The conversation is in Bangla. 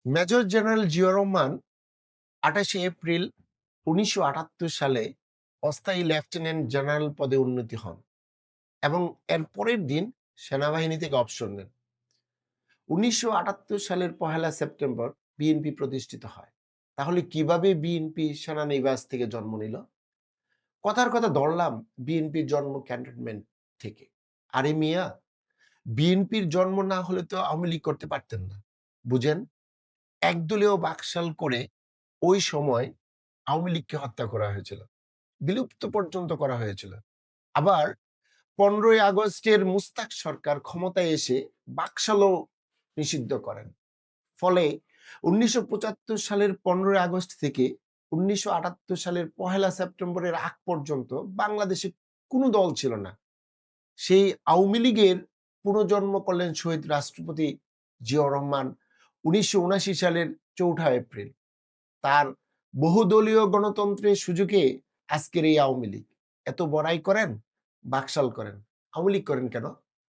মেজর জেনারেল জিয়াউর রহমান ২৮শে এপ্রিল ১৯৭৮ সালে অস্থায়ী লেফটেন্যান্ট জেনারেল পদে উন্নীত হন এবং এর পরের দিন সেনাবাহিনী থেকে অবসর নেন। ১৯৭৮ সালের ১লা সেপ্টেম্বর বিএনপি প্রতিষ্ঠিত হয়। তাহলে কিভাবে বিএনপি সেনানিবাস থেকে জন্ম নিল? কথার কথা ধরলাম বিএনপির জন্ম ক্যান্টনমেন্ট থেকে। আরে মিয়া, বিএনপির জন্ম না হলে তো আওয়ামী লীগ করতে পারতেন না। বুঝেন, একদলীয় বাকশাল করে ওই সময় আওয়ামী লীগকে হত্যা করা হয়েছিল, বিলুপ্ত পর্যন্ত করা হয়েছিল। আবার 15ই আগস্টের মুস্তাক সরকার ক্ষমতায় এসে বাকশালও নিষিদ্ধ করেন। ফলে ১৯৭৫ সালের 15ই আগস্ট থেকে ১৯৭৮ সালের ১লা সেপ্টেম্বরের আগ পর্যন্ত বাংলাদেশে কোনো দল ছিল না। সেই আওয়ামী লীগের পুনর্জন্ম করলেন শহীদ রাষ্ট্রপতি জিয়াউর রহমান ১৯৭৯ সালের ৪ঠা এপ্রিল। তার বহুদলীয় গণতন্ত্রের সুযোগে আজকের এই আওয়ামী লীগ। এত বড়াই করেন, বাকশাল করেন, আওয়ামী লীগ করেন কেন?